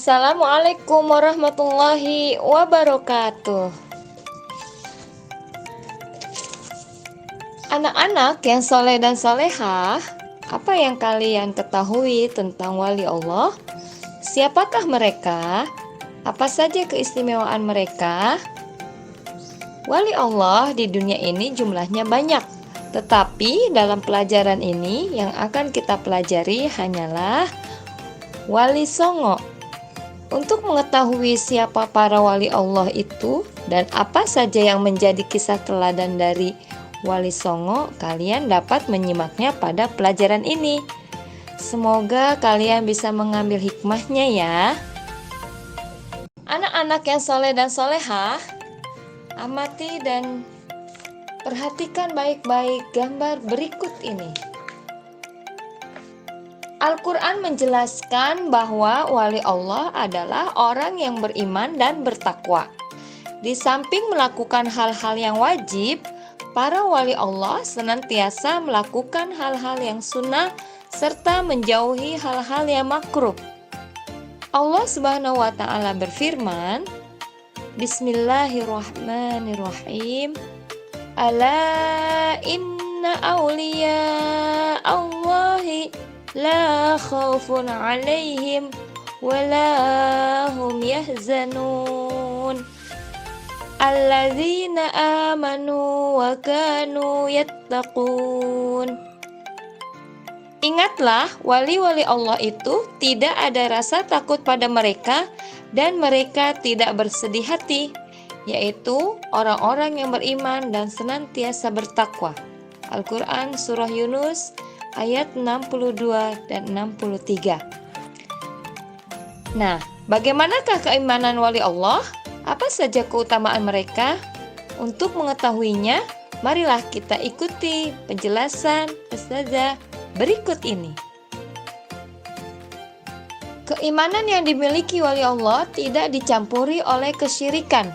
Assalamualaikum warahmatullahi wabarakatuh. Anak-anak yang soleh dan solehah, apa yang kalian ketahui tentang wali Allah? Siapakah mereka? Apa saja keistimewaan mereka? Wali Allah di dunia ini jumlahnya banyak, tetapi dalam pelajaran ini yang akan kita pelajari hanyalah Wali Songo. Untuk mengetahui siapa para wali Allah itu dan apa saja yang menjadi kisah teladan dari Wali Songo, kalian dapat menyimaknya pada pelajaran ini. Semoga kalian bisa mengambil hikmahnya ya. Anak-anak yang soleh dan solehah, amati dan perhatikan baik-baik gambar berikut ini. Al-Quran menjelaskan bahwa wali Allah adalah orang yang beriman dan bertakwa. Di samping melakukan hal-hal yang wajib, para wali Allah senantiasa melakukan hal-hal yang sunnah serta menjauhi hal-hal yang makruh. Allah Subhanahu wa Ta'ala berfirman, Bismillahirrahmanirrahim. Ala inna awliya Allahi la khawfun alaihim wa la hum yahzanun alladzina amanu wa kanu yattaqun. Ingatlah, wali-wali Allah itu tidak ada rasa takut pada mereka dan mereka tidak bersedih hati, yaitu orang-orang yang beriman dan senantiasa bertakwa. Al-Quran Surah Yunus ayat 62 dan 63. Nah, bagaimanakah keimanan wali Allah? Apa saja keutamaan mereka? Untuk mengetahuinya, marilah kita ikuti penjelasan Ustazah berikut ini. Keimanan yang dimiliki wali Allah tidak dicampuri oleh kesyirikan.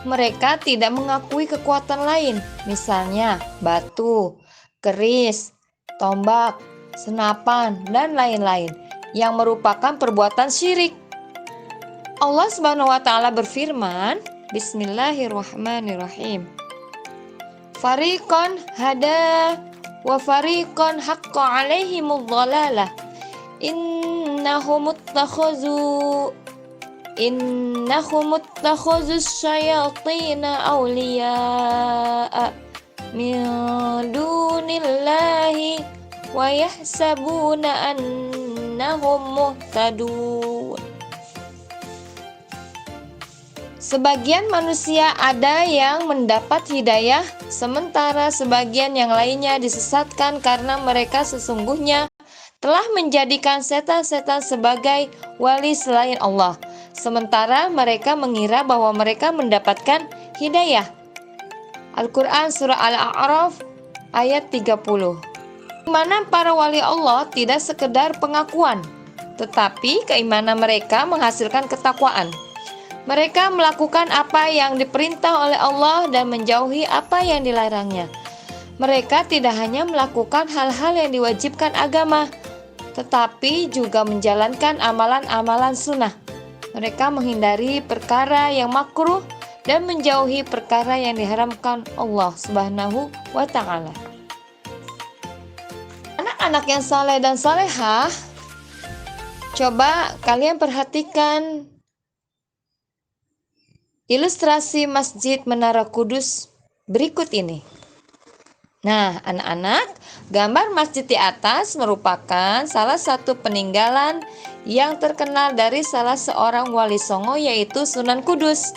Mereka tidak mengakui kekuatan lain, misalnya batu, keris, tombak, senapan, dan lain-lain yang merupakan perbuatan syirik. Allah Subhanahu wa Ta'ala berfirman, Bismillahirrahmanirrahim. Fariqan hada wa fariqan haqqa alaihimudz dhalalah. Innahum ittakhazus syayatina awliya'a min dunillahi wa yahsabuna annahum muhtadun. Sebagian manusia ada yang mendapat hidayah, sementara sebagian yang lainnya disesatkan karena mereka sesungguhnya telah menjadikan setan-setan sebagai wali selain Allah, sementara mereka mengira bahwa mereka mendapatkan hidayah. Al-Quran Surah Al-A'raf ayat 30. Keimanan para wali Allah tidak sekedar pengakuan, tetapi keimanan mereka menghasilkan ketakwaan. Mereka melakukan apa yang diperintah oleh Allah dan menjauhi apa yang dilarangnya. Mereka tidak hanya melakukan hal-hal yang diwajibkan agama, tetapi juga menjalankan amalan-amalan sunnah. Mereka menghindari perkara yang makruh dan menjauhi perkara yang diharamkan Allah Subhanahu wa Ta'ala. Anak-anak yang saleh dan salehah, coba kalian perhatikan ilustrasi Masjid Menara Kudus berikut ini. Nah, anak-anak, gambar masjid di atas merupakan salah satu peninggalan yang terkenal dari salah seorang wali songo, yaitu Sunan Kudus.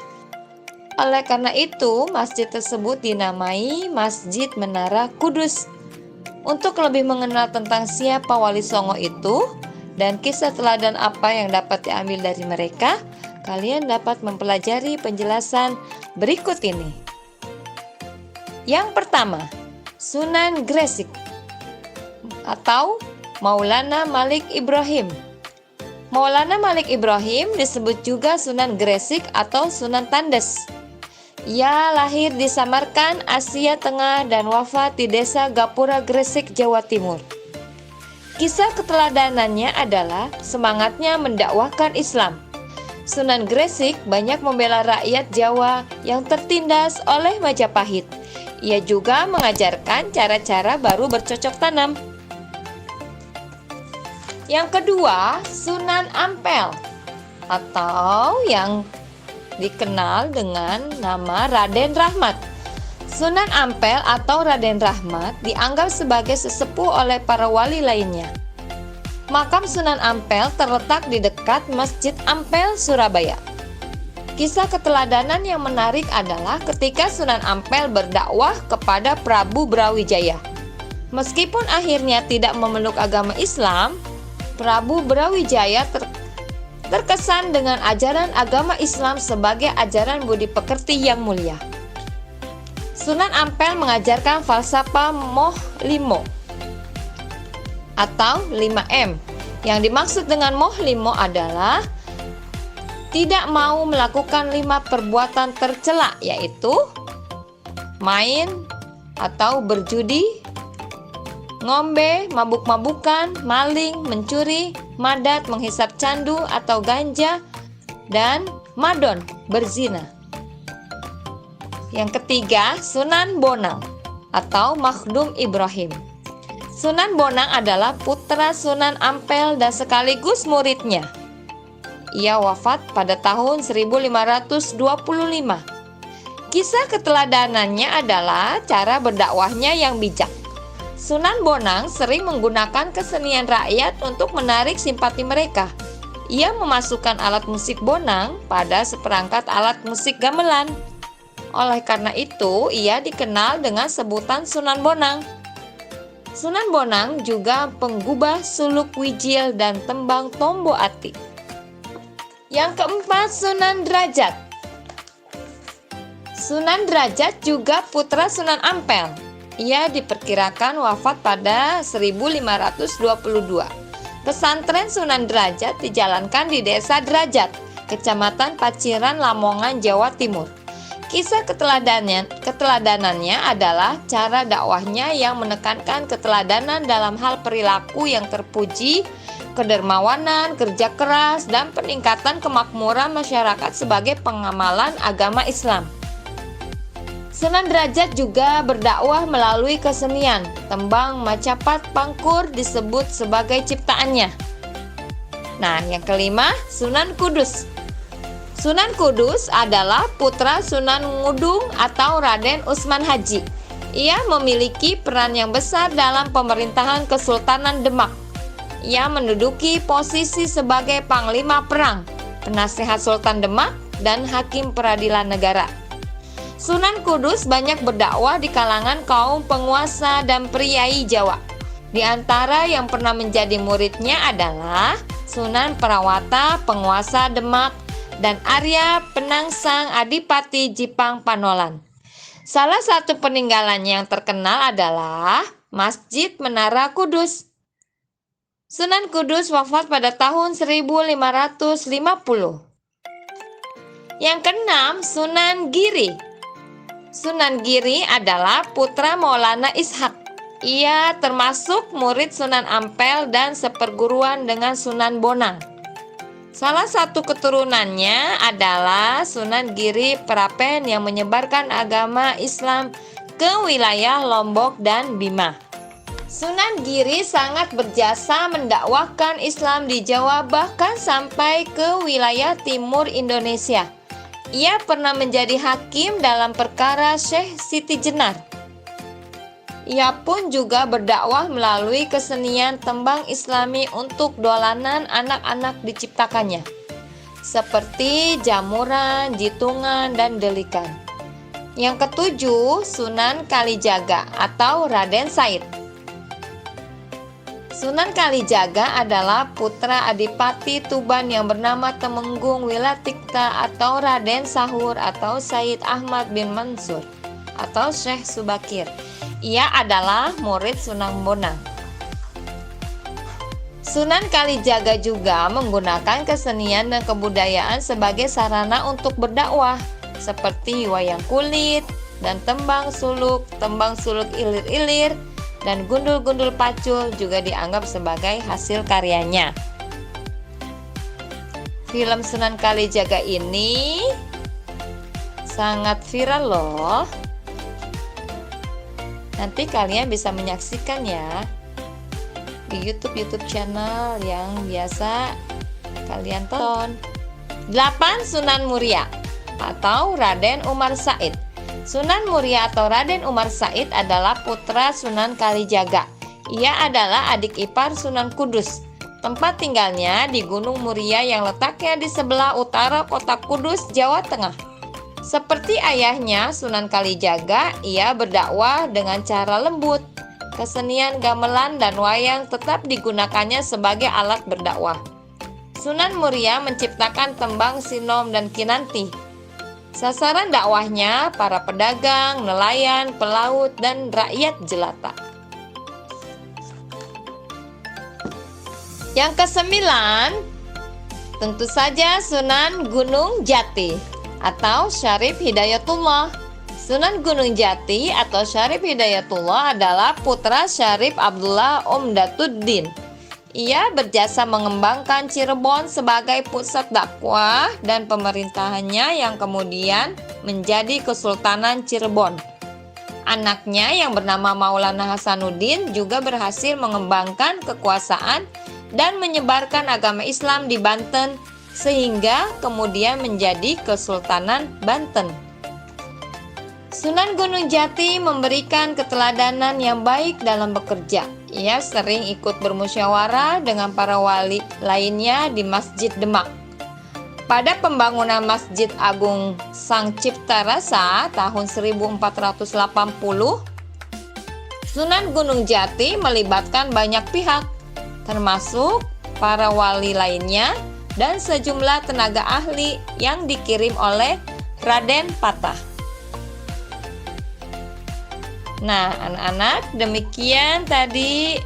Oleh karena itu, masjid tersebut dinamai Masjid Menara Kudus. Untuk lebih mengenal tentang siapa wali songo itu dan kisah teladan apa yang dapat diambil dari mereka, kalian dapat mempelajari penjelasan berikut ini. Yang pertama, Sunan Gresik atau Maulana Malik Ibrahim. Maulana Malik Ibrahim disebut juga Sunan Gresik atau Sunan Tandes. Ia lahir di Samarkand, Asia Tengah dan wafat di desa Gapura, Gresik, Jawa Timur. Kisah keteladanannya adalah semangatnya mendakwahkan Islam. Sunan Gresik banyak membela rakyat Jawa yang tertindas oleh Majapahit. Ia juga mengajarkan cara-cara baru bercocok tanam. Yang kedua, Sunan Ampel atau yang dikenal dengan nama Raden Rahmat. Sunan Ampel atau Raden Rahmat dianggap sebagai sesepuh oleh para wali lainnya. Makam Sunan Ampel terletak di dekat Masjid Ampel, Surabaya. Kisah keteladanan yang menarik adalah ketika Sunan Ampel berdakwah kepada Prabu Brawijaya. Meskipun akhirnya tidak memeluk agama Islam, Prabu Brawijaya terkesan dengan ajaran agama Islam sebagai ajaran budi pekerti yang mulia. Sunan Ampel mengajarkan falsafah Moh Limo atau 5M. Yang dimaksud dengan Moh Limo adalah tidak mau melakukan 5 perbuatan tercela, yaitu main atau berjudi, ngombe, mabuk-mabukan, maling, mencuri, madat, menghisap candu atau ganja, dan madon, berzina. Yang ketiga, Sunan Bonang atau Makhdum Ibrahim. Sunan Bonang adalah putra Sunan Ampel dan sekaligus muridnya. Ia wafat pada tahun 1525. Kisah keteladanannya adalah cara berdakwahnya yang bijak. Sunan Bonang sering menggunakan kesenian rakyat untuk menarik simpati mereka. Ia memasukkan alat musik bonang pada seperangkat alat musik gamelan. Oleh karena itu, ia dikenal dengan sebutan Sunan Bonang. Sunan Bonang juga penggubah suluk wijil dan tembang tombo ati. Yang keempat, Sunan Derajat. Sunan Derajat juga putra Sunan Ampel. Ia diperkirakan wafat pada 1522. Pesantren Sunan Derajat dijalankan di Desa Derajat, Kecamatan Paciran, Lamongan, Jawa Timur. Kisah keteladanannya adalah cara dakwahnya yang menekankan keteladanan dalam hal perilaku yang terpuji, kedermawanan, kerja keras, dan peningkatan kemakmuran masyarakat sebagai pengamalan agama Islam. Sunan Derajat juga berdakwah melalui kesenian. Tembang Macapat Pangkur disebut sebagai ciptaannya. Nah, yang kelima, Sunan Kudus. Sunan Kudus adalah putra Sunan Ngudung atau Raden Usman Haji. Ia memiliki peran yang besar dalam pemerintahan Kesultanan Demak. Ia menduduki posisi sebagai panglima perang, penasehat Sultan Demak, dan hakim peradilan negara. Sunan Kudus banyak berdakwah di kalangan kaum penguasa dan priai Jawa. Di antara yang pernah menjadi muridnya adalah Sunan Perawata, penguasa Demak, dan Arya Penangsang Adipati Jipang Panolan. Salah satu peninggalannya yang terkenal adalah Masjid Menara Kudus. Sunan Kudus wafat pada tahun 1550. Yang keenam, Sunan Giri. Sunan Giri adalah putra Maulana Ishak. Ia termasuk murid Sunan Ampel dan seperguruan dengan Sunan Bonang. Salah satu keturunannya adalah Sunan Giri Prapen yang menyebarkan agama Islam ke wilayah Lombok dan Bima. Sunan Giri sangat berjasa mendakwahkan Islam di Jawa bahkan sampai ke wilayah timur Indonesia. Ia pernah menjadi hakim dalam perkara Syekh Siti Jenar. Ia pun juga berdakwah melalui kesenian tembang Islami untuk dolanan anak-anak diciptakannya, seperti jamuran, jitungan, dan delikan. Yang ketujuh, Sunan Kalijaga atau Raden Said. Sunan Kalijaga adalah putra Adipati Tuban yang bernama Temenggung Wilatikta atau Raden Sahur atau Said Ahmad bin Mansur atau Syekh Subakir. Ia adalah murid Sunan Bonang. Sunan Kalijaga juga menggunakan kesenian dan kebudayaan sebagai sarana untuk berdakwah, seperti wayang kulit dan tembang suluk ilir-ilir, dan gundul-gundul pacul juga dianggap sebagai hasil karyanya. Film Sunan Kalijaga ini sangat viral loh. Nanti kalian bisa menyaksikan ya di YouTube channel yang biasa kalian tonton. 8. Sunan Muria atau Raden Umar Said. Sunan Muria atau Raden Umar Said adalah putra Sunan Kalijaga. Ia adalah adik ipar Sunan Kudus. Tempat tinggalnya di Gunung Muria yang letaknya di sebelah utara kota Kudus, Jawa Tengah. Seperti ayahnya, Sunan Kalijaga, ia berdakwah dengan cara lembut. Kesenian gamelan dan wayang tetap digunakannya sebagai alat berdakwah. Sunan Muria menciptakan tembang sinom dan kinanti. Sasaran dakwahnya para pedagang, nelayan, pelaut, dan rakyat jelata. Yang kesembilan, tentu saja Sunan Gunung Jati atau Syarif Hidayatullah. Sunan Gunung Jati atau Syarif Hidayatullah adalah putra Syarif Abdullah Umdatuddin. Ia berjasa mengembangkan Cirebon sebagai pusat dakwah dan pemerintahannya yang kemudian menjadi Kesultanan Cirebon. Anaknya yang bernama Maulana Hasanuddin juga berhasil mengembangkan kekuasaan dan menyebarkan agama Islam di Banten sehingga kemudian menjadi Kesultanan Banten. Sunan Gunung Jati memberikan keteladanan yang baik dalam bekerja. Ia sering ikut bermusyawarah dengan para wali lainnya di Masjid Demak. Pada pembangunan Masjid Agung Sang Cipta Rasa tahun 1480, Sunan Gunung Jati melibatkan banyak pihak, termasuk para wali lainnya dan sejumlah tenaga ahli yang dikirim oleh Raden Patah. Nah, anak-anak, demikian tadi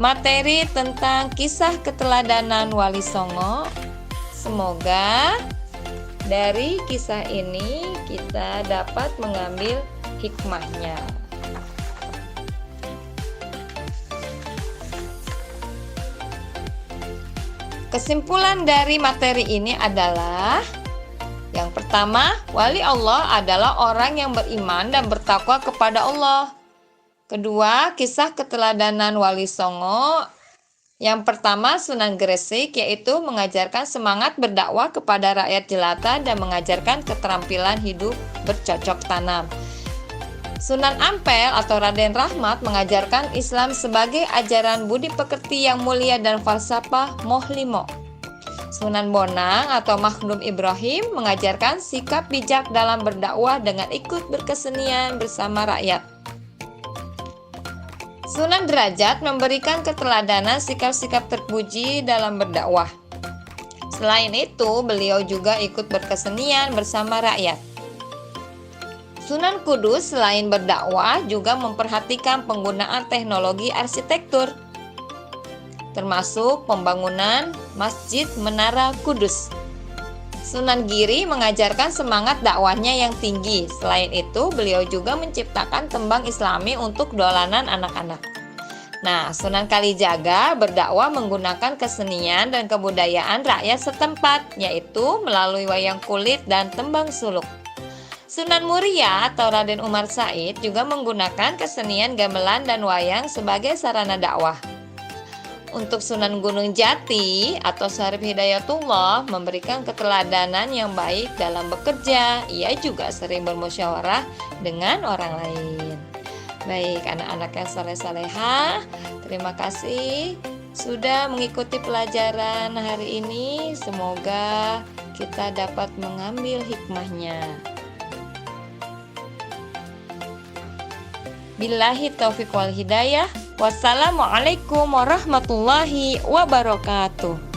materi tentang kisah keteladanan Wali Songo. Semoga dari kisah ini kita dapat mengambil hikmahnya. Kesimpulan dari materi ini adalah yang pertama, wali Allah adalah orang yang beriman dan bertakwa kepada Allah. Kedua, kisah keteladanan Wali Songo. Yang pertama, Sunan Gresik, yaitu mengajarkan semangat berdakwah kepada rakyat jelata dan mengajarkan keterampilan hidup bercocok tanam. Sunan Ampel atau Raden Rahmat mengajarkan Islam sebagai ajaran budi pekerti yang mulia dan falsafah mohlimo. Sunan Bonang atau Makhdum Ibrahim mengajarkan sikap bijak dalam berdakwah dengan ikut berkesenian bersama rakyat. Sunan Derajat memberikan keteladanan sikap-sikap terpuji dalam berdakwah. Selain itu, beliau juga ikut berkesenian bersama rakyat. Sunan Kudus selain berdakwah juga memperhatikan penggunaan teknologi arsitektur, termasuk pembangunan Masjid Menara Kudus. Sunan Giri mengajarkan semangat dakwahnya yang tinggi. Selain itu, beliau juga menciptakan tembang Islami untuk dolanan anak-anak. Nah, Sunan Kalijaga berdakwah menggunakan kesenian dan kebudayaan rakyat setempat, yaitu melalui wayang kulit dan tembang suluk. Sunan Muria atau Raden Umar Said juga menggunakan kesenian gamelan dan wayang sebagai sarana dakwah. Untuk Sunan Gunung Jati atau Syarif Hidayatullah memberikan keteladanan yang baik dalam bekerja. Ia juga sering bermusyawarah dengan orang lain. Baik, anak-anak yang saleh-salehah, terima kasih sudah mengikuti pelajaran hari ini. Semoga kita dapat mengambil hikmahnya. Billahi taufiq wal hidayah. Wassalamualaikum warahmatullahi wabarakatuh.